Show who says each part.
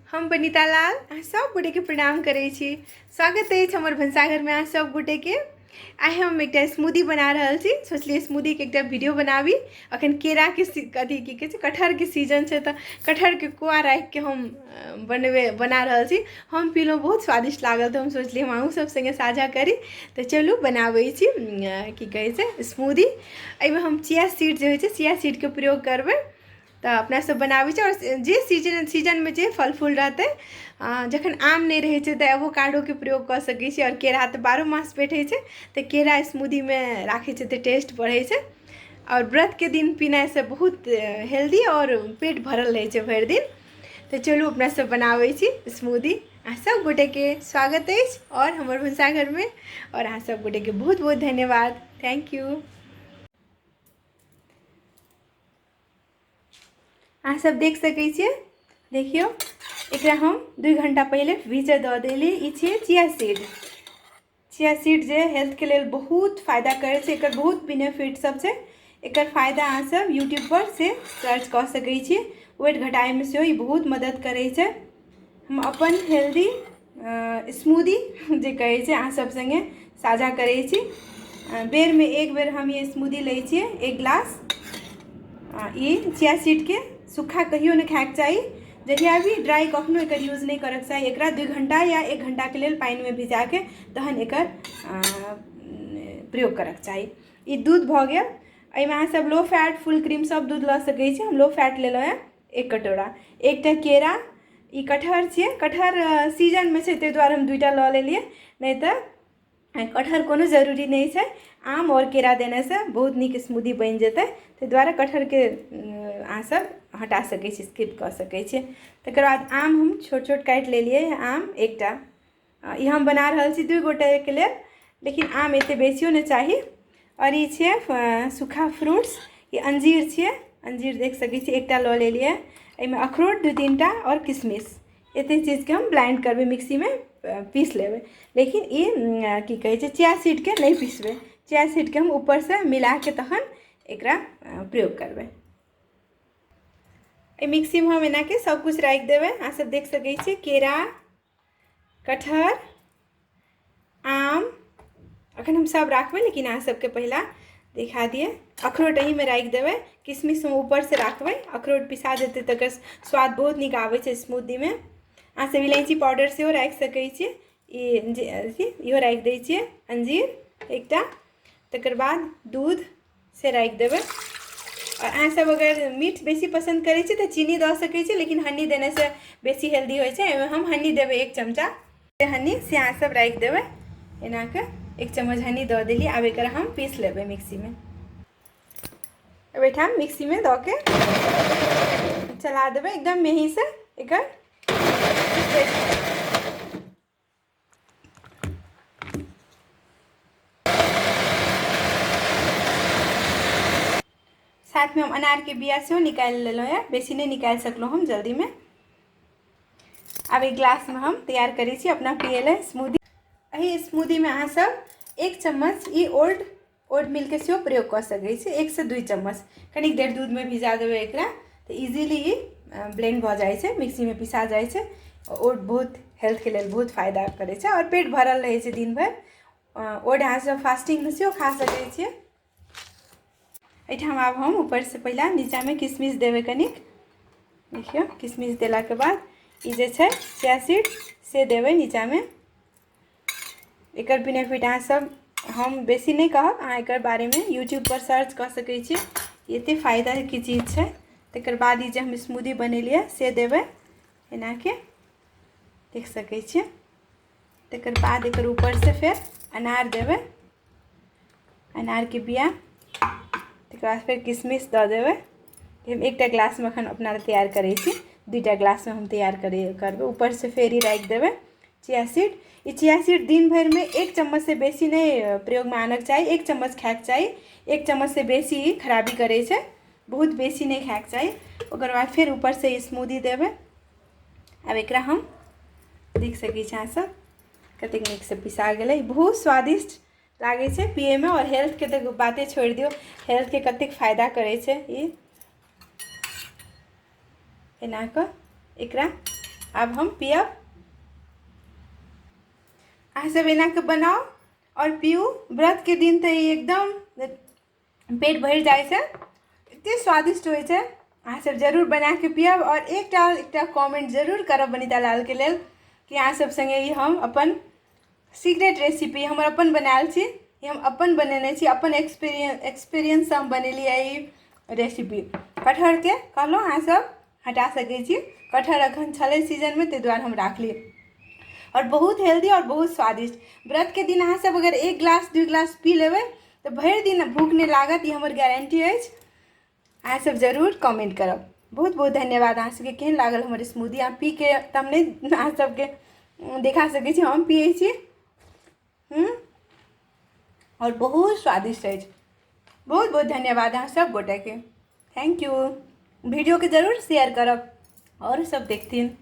Speaker 1: हम बनीता लाल अहाँ सब गोटे के प्रणाम करै छी। स्वागत अछि हमर भनसाघर में अहाँ सब गोटे के। आइ हम एक स्मूदी बना रहल छी। सोचलिए स्मूदी के एक वीडियो बनाबी। अखन केरा के कथी की कहे छै कटहर के सीजन छै तो कटहर के कोआ राख के हम बना रहल छी। हम पीलहुँ बहुत स्वादिष्ट लागल तो हम सोचलिए हम अहूँ सब संगे साझा करी। तो चलू बनाबै छी की कहे छै स्मूदी। एहिमे हम चिया सीड जे होइ छै चिया सीड के प्रयोग करबै। तो अपना सब बनाबै छै और जे सीजन में जे फल फूल रहते जखन आम नहीं रहे छै तो एवोकाडो के प्रयोग कर सकै छी। और केरा तो 12 मास भेटै छै तो केरा स्मूदी में राखे छै तो टेस्ट बढ़े छै। और व्रत के दिन पीना से बहुत हेल्दी और पेट भरल रहे छै भरि दिन। तो चलू अपना सब बनाबै छी स्मूदी। अहाँ सब गोटे के स्वागत है और हमर भनसाघर में। और अहाँ सब गोटे के बहुत बहुत धन्यवाद। Thank you. अहाँ सब देख सकै छियै। देखियो एकरा हम 2 घंटा पहले भीजे दऽ देली। ई छै चिया सीड। चिया सीड जे हेल्थ के लेल बहुत फायदा करे छै। एकर बहुत बेनिफिट सब छै। एकर फायदा अहाँ सब यूट्यूब पर से सर्च कऽ सकै छी। वेट घटाए में से ई बहुत मदद करे छै। हम अपन हेल्दी स्मूदी जे कहे छै अहाँ सब संगे साझा करे छी। बेर में एक बेर हम ये स्मूदी लै छियै 1 गिलास। ई चिया सीड के सूखा कहियो नहीं खाएके चाहिए। जहिया भी ड्राई कखनो एकर यूज नहीं करके चाहिए। एकरा 2 घंटा या 1 घंटा के लिए पानी में भिजा के तहन एकर प्रयोग करके चाहिए। ई दूध भ गेल। एहिमे अहाँ सब लो फैट फुल क्रीम सब दूध लऽ सकै छी। हम लो फैट लेलहुँ हैं 1 कटोरा। एकटा केरा। ई कटहर छियै। कटहर सीजन में छै ताहि दुआरे हम 2टा लऽ लेलिए। नहीं तो कटहर कोनो जरूरी नहीं है। आम और केरा देने से बहुत निक स्मूदी बन जेतै। ताहि दुआरे कटहर के अहाँ सब हटा सकै छी स्किप कर सकै छी। तकर बाद आम हम छोट छोट काटि लेलिए। आम एकटा ई हम बना रहल छी 2 गोटे के लिए। लेकिन आम एते बेसियो नहीं चाही। और ई छै सूखा फ्रूट्स। ई अंजीर छियै। अंजीर देख सकै छी एकटा लऽ लेलिए। एहिमे अखरोट 2-3 टा और किशमिश एते चीज के हम ब्लाइंड करबै मिक्सी में पीस लेबै। लेकिन ई की कहे छै चिया सीड के नहीं पीसबै। चिया सीड के हम ऊपर से मिला के तहन एकरा प्रयोग करबै। मिक्सी में हम एना के सब कुछ राख देबै। अहाँ सब देख सकै छी केरा कटहर आम अखन हम सब राखबै। लेकिन अहाँ सबके पहला दिखा दिए। अखरोट अही में राख देबै। किशमिश हम ऊपर से राखबै। अखरोट पिसा देते तकर स्वाद बहुत निक आबै छै स्मूदी में। अहाँ सब इलायची पाउडर सेहो राख सकै छी। इहो राख दै छियै अंजीर एकटा। तकर बाद दूध से राख देबै। और अहाँ सब अगर मीठ बेसी पसंद करै छी तो चीनी दऽ सकै छी। लेकिन हनी देने से बेसी हेल्दी होइ छै। एहिमे हम हनी देबै 1 चमचा। हनी से अहाँ सब राख देबै। एना के 1 चम्मच हनी दऽ देली। आब एकरा हम पीस लेबै मिक्सी में। अब एठाम मिक्सी में दऽ के चला देबै एकदम मेही से एकर। साथ में हम अनार के बिया से निकाल लेलहुँ है। बेसी नहीं निकाल सकलहुँ हम जल्दी में। अब एक गिलास में हम तैयार करै छी अपना पिए ले स्मूदी। एही स्मूदी में अहाँ सब 1 चम्मच ई ओट मिल्क के सेहो प्रयोग कर सकै छी। 1 से 2 चम्मच कनिक देर दूध में भिजा देबै एकरा तो इजीली ब्लेंड भ जाए छै। मिक्सी में पिसा जाए छै। ओट बहुत हेल्थ के लिए बहुत फायदा करे छै और पेट भरल रहे छै दिन भर। ओट अहाँ सब फास्टिंग में सेहो खा सकै छियै। एठाम आब हम ऊपर से पहला नीचा में किशमिश देबै कनिक। देखियो किशमिश देला के बाद ई जे छै चिया सीड से देबै नीचा में। एकर बेनिफिट अहाँ सब हम बेसी नहीं कहब। अहाँ एकर बारे में यूट्यूब पर सर्च कर सकै छी। एते फायदा की चीज छै। तकर बाद ई जे हम स्मूदी बनेलिए से देबै एना के देख सकै छी। तकर बाद एकर ऊपर से फिर अनार देबै अनार के बिया। तकर बाद फिर किशमिश दऽ देबै। हम एकटा गिलास में अखन अपना तैयार करै छी। 2टा गिलास में हम तैयार करबै। ऊपर से फिर ही राख देबै चिया सीड। ये चिया सीड दिन भर में 1 चम्मच से बेसी नहीं प्रयोग में आनक चाहिए। 1 चम्मच खाएके चाहिए। 1 चम्मच से बेसी ही खराबी करे छै। बहुत बेसी नहीं खाएके चाहिए। ओकर बाद फिर ऊपर से स्मूदी देबै। अब एकरा हम देख सकै छी अहाँ सब कतेक नीक से पिसा गेलै। बहुत स्वादिष्ट लागे छै पिए में। और हेल्थ के तो बातें छोड़ दियो। हेल्थ के कतेक फायदा करे छै। ई एना के एकरा अब हम पियब। अहाँ सब एना के बनाओ और पीऊ। व्रत के दिन तो एकदम पेट भरि जाइ छै, एते स्वादिष्ट होइ छै। अहाँ सब जरूर बना के पियब और एकटा कमेंट जरूर करब बनीता लाल के लेल कि अहाँ सब संगे ई हम अपन सीक्रेट रेसिपी हमर अपन बनायल छी, ई हम अपन बनेने छी, अपन एक्सपीरियंस से हम बनेलिए ई रेसिपी। कटहर के कहलहुँ अहाँ सब हटा सकै छी, कटहर अखन छलै सीजन में, ताहि दुआरे हम राखली। और बहुत हेल्दी और बहुत स्वादिष्ट। व्रत के दिन अहाँ सब अगर 1 गिलास 2 गिलास पी लेबै तो भरि दिन भूख नहीं लागत, ये हमर गारंटी अछि। अहाँ सब जरूर कमेंट करब। बहुत बहुत धन्यवाद। अहाँ सबके केहन लागल हमर स्मूदी। अहाँ पी के तब नहीं अहाँ सबके देखा सकै छी हम पिए छी। और बहुत स्वादिष्ट अछि। बहुत बहुत धन्यवाद अहाँ सब गोटे के। Thank you. वीडियो के जरूर शेयर करब और सब देखथिन।